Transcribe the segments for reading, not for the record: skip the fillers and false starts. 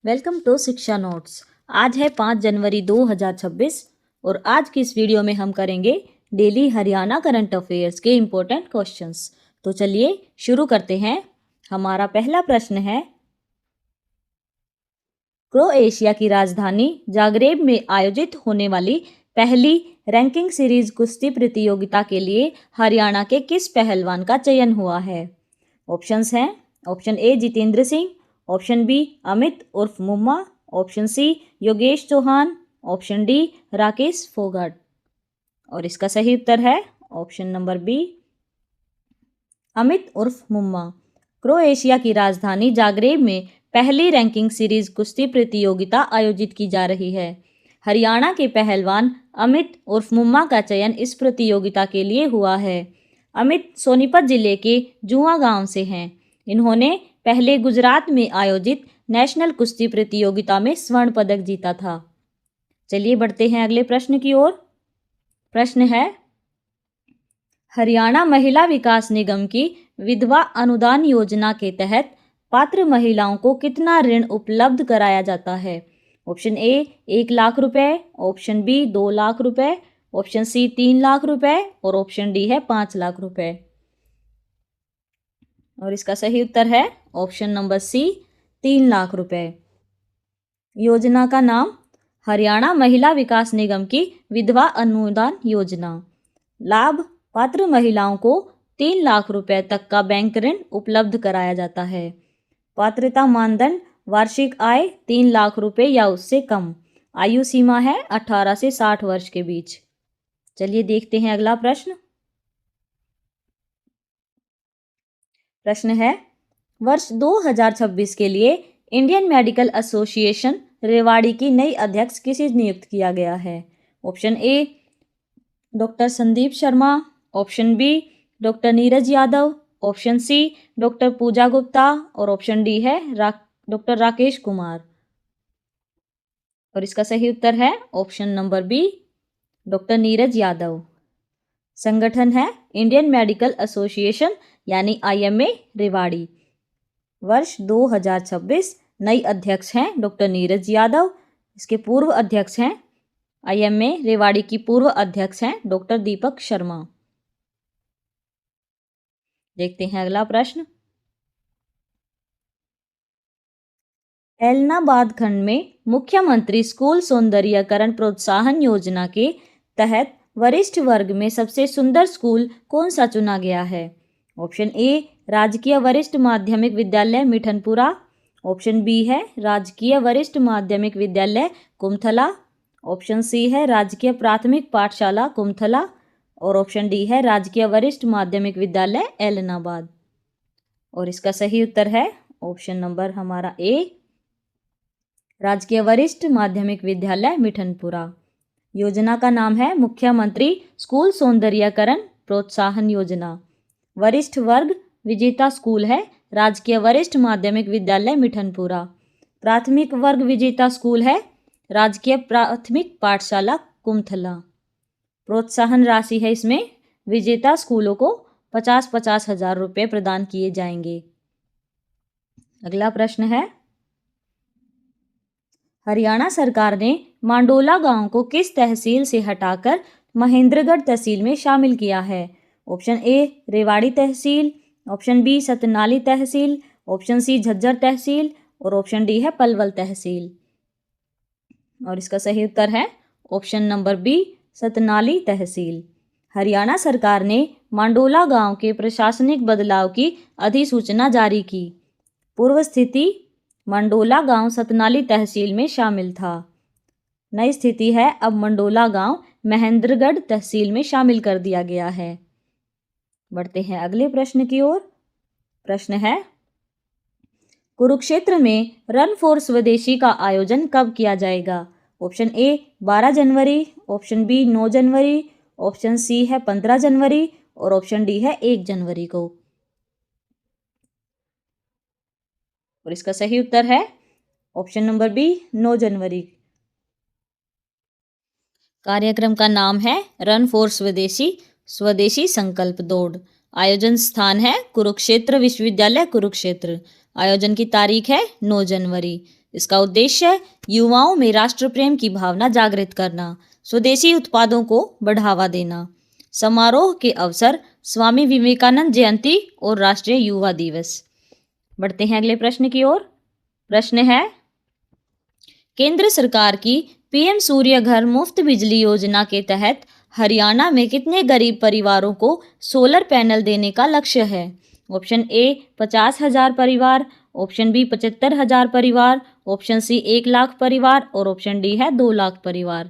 Welcome to शिक्षा notes. आज है 5 जनवरी 2026 और आज की इस वीडियो में हम करेंगे डेली हरियाणा करंट अफेयर्स के इम्पोर्टेंट क्वेश्चंस। तो चलिए शुरू करते हैं। हमारा पहला प्रश्न है, क्रोएशिया की राजधानी जाग्रेब में आयोजित होने वाली पहली रैंकिंग सीरीज कुश्ती प्रतियोगिता के लिए हरियाणा के किस पहलवान का चयन हुआ है? ऑप्शंस हैं, option A Jitendra Singh, option B Amit उर्फ Mumma, option C Yogesh Chauhan, option D Rakesh Phogat. और इसका सही उत्तर है ऑप्शन नंबर बी अमित उर्फ मुम्मा। क्रोएशिया की राजधानी जाग्रेब में पहली रैंकिंग सीरीज कुश्ती प्रतियोगिता आयोजित की जा रही है। हरियाणा के पहलवान अमित उर्फ मुम्मा का चयन इस प्रतियोगिता के लिए हुआ है। अमित सोनीपत जिले के जुआ गांव से हैं। इन्होंने पहले गुजरात में आयोजित नेशनल कुश्ती प्रतियोगिता में स्वर्ण पदक जीता था। चलिए बढ़ते हैं अगले प्रश्न की ओर। प्रश्न है, हरियाणा महिला विकास निगम की विधवा अनुदान योजना के तहत पात्र महिलाओं को कितना ऋण उपलब्ध कराया जाता है? ऑप्शन ए 1 लाख रुपए, ऑप्शन बी 2 लाख रुपए, ऑप्शन सी 3 लाख रुपए और ऑप्शन डी है 5 लाख रुपए। और इसका सही उत्तर है ऑप्शन नंबर सी 3 लाख रुपए। योजना का नाम हरियाणा महिला विकास निगम की विधवा अनुदान योजना। लाभ, पात्र महिलाओं को 3 लाख रुपए तक का बैंक ऋण उपलब्ध कराया जाता है। पात्रता मानदंड वार्षिक आय 3 लाख रुपए या उससे कम। आयु सीमा है 18 से 60 वर्ष के बीच। चलिए देखते हैं अगला प्रश्न। प्रश्न है, वर्ष 2026 के लिए इंडियन मेडिकल एसोसिएशन रेवाड़ी की नई अध्यक्ष किसे नियुक्त किया गया है? Option A doctor Sandeep Sharma, option B doctor Neeraj Yadav, option C doctor Pooja Gupta और ऑप्शन डी है डॉक्टर राकेश कुमार। और इसका सही उत्तर है option number B doctor Neeraj Yadav. संगठन है इंडियन मेडिकल एसोसिएशन यानी IMA रेवाड़ी। वर्ष 2026 नई अध्यक्ष हैं डॉक्टर नीरज यादव। इसके पूर्व अध्यक्ष हैं IMA रेवाड़ी की पूर्व अध्यक्ष हैं डॉक्टर दीपक शर्मा। देखते हैं अगला प्रश्न। एलनाबाद खंड में मुख्यमंत्री स्कूल सौंदर्यीकरण प्रोत्साहन योजना के तहत वरिष्ठ वर्ग में सबसे सुंदर स्कूल कौन सा चुना गया है? ऑप्शन ए राजकीय वरिष्ठ माध्यमिक विद्यालय मिठनपुरा, ऑप्शन बी है राजकीय वरिष्ठ माध्यमिक विद्यालय कुमथला, ऑप्शन सी है राजकीय प्राथमिक पाठशाला कुमथला और ऑप्शन डी है राजकीय वरिष्ठ माध्यमिक विद्यालय एलनाबाद। और इसका सही उत्तर है ऑप्शन नंबर हमारा ए राजकीय वरिष्ठ माध्यमिक विद्यालय मिठनपुरा। योजना का नाम है मुख्यमंत्री स्कूल सौंदर्यीकरण प्रोत्साहन योजना। वरिष्ठ वर्ग विजेता स्कूल है राजकीय वरिष्ठ माध्यमिक विद्यालय मिठनपुरा। प्राथमिक वर्ग विजेता स्कूल है राजकीय प्राथमिक पाठशाला कुमथला। प्रोत्साहन राशि है इसमें विजेता स्कूलों को 50-50 हजार रुपये प्रदान किए जाएंगे। अगला प्रश्न है, हरियाणा सरकार ने मांडोला गांव को किस तहसील से हटाकर महेंद्रगढ़ तहसील में शामिल किया है? ऑप्शन ए रेवाड़ी तहसील, ऑप्शन बी सतनाली तहसील, ऑप्शन सी झज्जर तहसील और ऑप्शन डी है पलवल तहसील। और इसका सही उत्तर है ऑप्शन नंबर बी सतनाली तहसील। हरियाणा सरकार ने मांडोला गांव के प्रशासनिक बदलाव की अधिसूचना जारी की। पूर्व स्थिति मंडोला गांव सतनाली तहसील में शामिल था। नई स्थिति है अब मंडोला गांव महेंद्रगढ़ तहसील में शामिल कर दिया गया है। बढ़ते हैं अगले प्रश्न की ओर। प्रश्न है, कुरुक्षेत्र में रन फॉर स्वदेशी का आयोजन कब किया जाएगा? ऑप्शन ए 12 जनवरी, ऑप्शन बी 9 जनवरी, ऑप्शन सी है 15 जनवरी और ऑप्शन डी है 1 जनवरी को। और इसका सही उत्तर है ऑप्शन नंबर बी 9 जनवरी। कार्यक्रम का नाम है रन फॉर स्वदेशी स्वदेशी संकल्प दौड़। आयोजन स्थान है कुरुक्षेत्र विश्वविद्यालय कुरुक्षेत्र। आयोजन की तारीख है 9 जनवरी। इसका उद्देश्य युवाओं में राष्ट्र प्रेम की भावना जागृत करना, स्वदेशी उत्पादों को बढ़ावा देना। समारोह के अवसर स्वामी विवेकानंद जयंती और राष्ट्रीय युवा दिवस। बढ़ते हैं अगले प्रश्न की ओर। प्रश्न है, केंद्र सरकार की पीएम सूर्य घर मुफ्त बिजली योजना के तहत हरियाणा में कितने गरीब परिवारों को सोलर पैनल देने का लक्ष्य है? ऑप्शन ए 50,000 परिवार, ऑप्शन बी 75,000 परिवार, ऑप्शन सी 1 लाख परिवार और ऑप्शन डी है 2 लाख परिवार।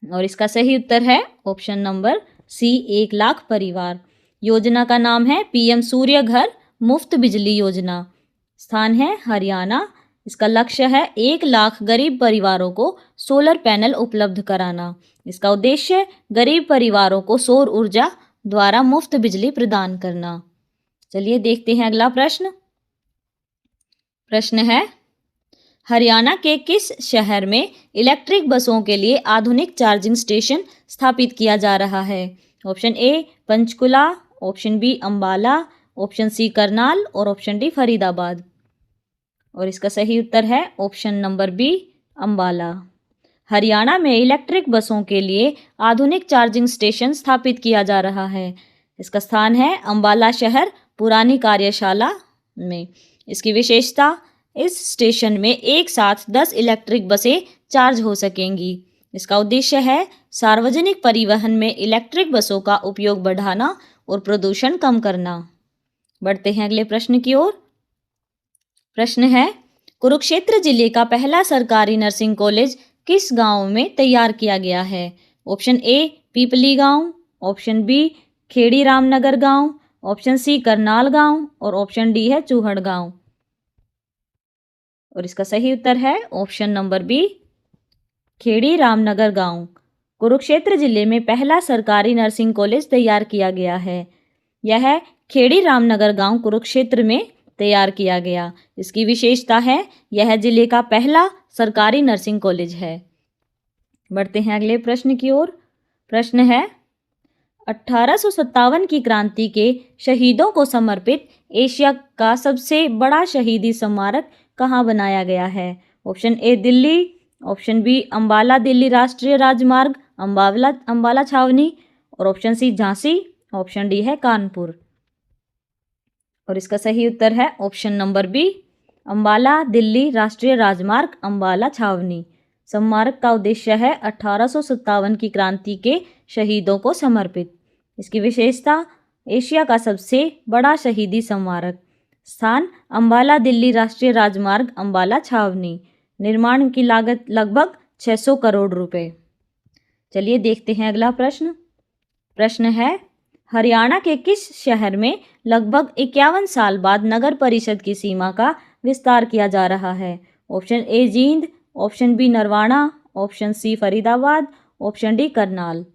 और इसका सही उत्तर है ऑप्शन नंबर सी 1 लाख परिवार। योजना का नाम है पीएम सूर्य घर मुफ्त बिजली योजना। स्थान है हरियाणा। इसका लक्ष्य है 1 लाख गरीब परिवारों को सोलर पैनल उपलब्ध कराना। इसका उद्देश्य गरीब परिवारों को सौर ऊर्जा द्वारा मुफ्त बिजली प्रदान करना। चलिए देखते हैं अगला प्रश्न। प्रश्न है, हरियाणा के किस शहर में इलेक्ट्रिक बसों के लिए आधुनिक चार्जिंग स्टेशन स्थापित किया जा रहा है? Option A Panchkula, option B Ambala, option C Karnal और ऑप्शन डी फरीदाबाद। और इसका सही उत्तर है option number B Ambala. Haryana में इलेक्ट्रिक बसों के लिए आधुनिक चार्जिंग स्टेशन स्थापित किया जा रहा है। इसका स्थान है अंबाला शहर पुरानी कार्यशाला में। इसकी विशेषता, इस स्टेशन में एक साथ 10 इलेक्ट्रिक बसें चार्ज हो सकेंगी। इसका उद्देश्य है सार्वजनिक परिवहन में इलेक्ट्रिक बसों का उपयोग बढ़ाना और प्रदूषण कम करना। बढ़ते हैं अगले प्रश्न की ओर। प्रश्न है, कुरुक्षेत्र जिले का पहला सरकारी नर्सिंग कॉलेज किस गांव में तैयार किया गया है? ऑप्शन ए पीपली गांव, ऑप्शन बी खेड़ी रामनगर गांव, ऑप्शन सी करनाल गांव और ऑप्शन डी है चूहड़ गांव। और इसका सही उत्तर है option number B Kheri Ramnagar गांव। कुरुक्षेत्र जिले में पहला सरकारी नर्सिंग कॉलेज तैयार किया गया है। यह खेड़ी रामनगर गांव कुरुक्षेत्र में तैयार किया गया। इसकी विशेषता है यह जिले का पहला सरकारी नर्सिंग कॉलेज है। बढ़ते हैं अगले प्रश्न की ओर। प्रश्न है, 1857 की क्रांति के शहीदों को समर्पित एशिया का सबसे बड़ा शहीदी स्मारक कहाँ बनाया गया है? Option A Delhi, option B Ambala Delhi राष्ट्रीय राजमार्ग अंबाला छावनी और option C Jhansi, option D है कानपुर। और इसका सही उत्तर है option number B Ambala Delhi राष्ट्रीय राजमार्ग अंबाला छावनी। स्मारक का उद्देश्य है 1857 की क्रांति के शहीदों को समर्पित। इसकी विशेषता, एशिया का सबसे बड़ा शहीदी स्मारक। स्थान अंबाला दिल्ली राष्ट्रीय राजमार्ग अंबाला छावनी। निर्माण की लागत लगभग 600 करोड़ रुपए। चलिए देखते हैं अगला प्रश्न। प्रश्न है, हरियाणा के किस शहर में लगभग 51 साल बाद नगर परिषद की सीमा का विस्तार किया जा रहा है? Option A Jind, option B Narwana, option C Faridabad, option D Karnal.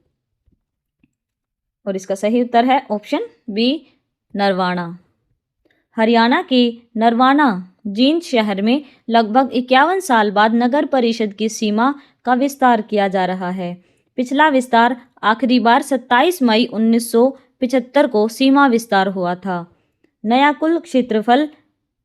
और इसका सही उत्तर है ऑप्शन बी नरवाना। हरियाणा के नरवाना जींद शहर में लगभग 51 साल बाद नगर परिषद की सीमा का विस्तार किया जा रहा है। पिछला विस्तार आखिरी बार 27 मई 1975 को सीमा विस्तार हुआ था। नया कुल क्षेत्रफल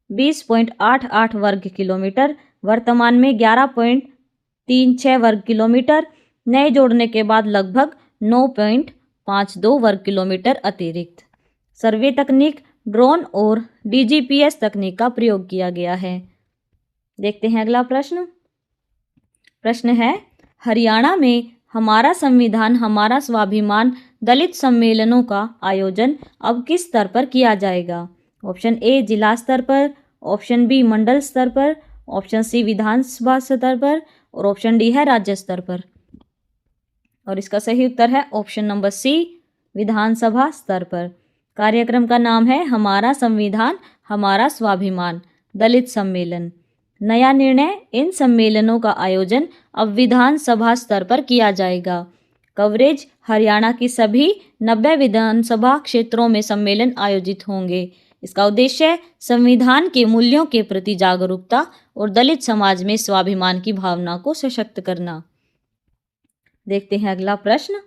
20.88 वर्ग किलोमीटर, वर्तमान में 11.36 वर्ग किलोमीटर, नए जोड़ने के बाद लगभग 9.52 वर्ग किलोमीटर अतिरिक्त। सर्वे तकनीक, ड्रोन और डीजीपीएस तकनीक का प्रयोग किया गया है। देखते हैं अगला प्रश्न। प्रश्न है, हरियाणा में हमारा संविधान हमारा स्वाभिमान दलित सम्मेलनों का आयोजन अब किस स्तर पर किया जाएगा? ऑप्शन ए जिला स्तर पर, ऑप्शन बी मंडल स्तर पर, ऑप्शन सी विधानसभा स्तर पर और ऑप्शन डी है राज्य स्तर पर। और इसका सही उत्तर है ऑप्शन नंबर सी विधानसभा स्तर पर। कार्यक्रम का नाम है हमारा संविधान हमारा स्वाभिमान दलित सम्मेलन। नया निर्णय, इन सम्मेलनों का आयोजन अब विधानसभा स्तर पर किया जाएगा। कवरेज, हरियाणा की सभी 90 विधानसभा क्षेत्रों में सम्मेलन आयोजित होंगे। इसका उद्देश्य संविधान के मूल्यों के प्रति जागरूकता और दलित समाज में स्वाभिमान की भावना को सशक्त करना। देखते हैं अगला प्रश्न।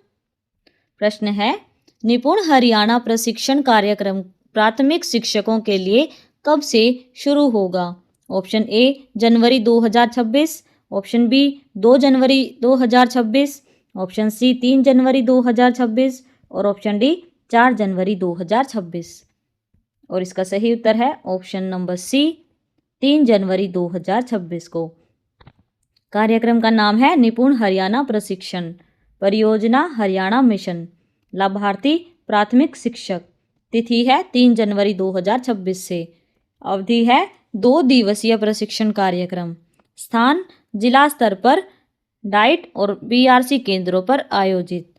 प्रश्न है, निपुण हरियाणा प्रशिक्षण कार्यक्रम प्राथमिक शिक्षकों के लिए कब से शुरू होगा? ऑप्शन ए जनवरी 2026, ऑप्शन बी 2 जनवरी 2026, ऑप्शन सी 3 जनवरी 2026 और ऑप्शन डी 4 जनवरी 2026। और इसका सही उत्तर है ऑप्शन नंबर सी 3 जनवरी 2026 को। कार्यक्रम का नाम है निपुण हरियाणा प्रशिक्षण, परियोजना हरियाणा मिशन, लाभार्थी प्राथमिक शिक्षक। तिथि है 3 जनवरी 2026 से। अवधि है 2 दिवसीय प्रशिक्षण कार्यक्रम। स्थान जिला स्तर पर डाइट और बीआरसी केंद्रों पर आयोजित।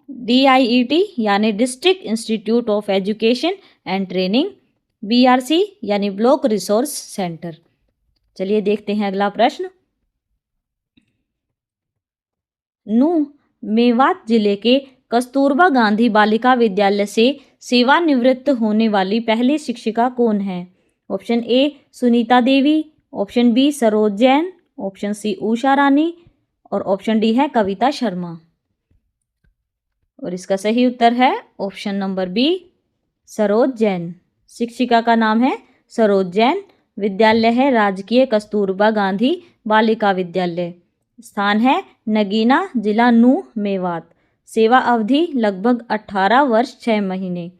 DIET यानी district institute of education and training, BRC यानी ब्लॉक रिसोर्स सेंटर। चलिए देखते हैं अगला प्रश्न। नूंह मेवात जिले के कस्तूरबा गांधी बालिका विद्यालय से सेवानिवृत्त होने वाली पहली शिक्षिका कौन है? Option A Sunita Devi, option B Saroj Jain, option C Usha Rani और ऑप्शन डी है कविता शर्मा। और इसका सही उत्तर है option number B Saroj Jain. शिक्षिका का नाम है सरोज जैन। विद्यालय है राजकीय कस्तूरबा गांधी बालिका विद्यालय। स्थान है नगीना, जिला नूंह मेवात। सेवा अवधि लगभग 18 वर्ष 6 महीने।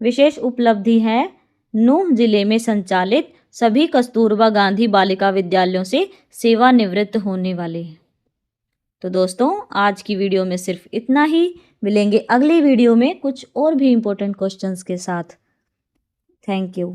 विशेष उपलब्धि है नूंह जिले में संचालित सभी कस्तूरबा गांधी बालिका विद्यालयों से सेवानिवृत्त होने वाले। तो दोस्तों आज की वीडियो में सिर्फ इतना ही। मिलेंगे अगली वीडियो में कुछ और भी इम्पोर्टेंट क्वेश्चंस के साथ। Thank you.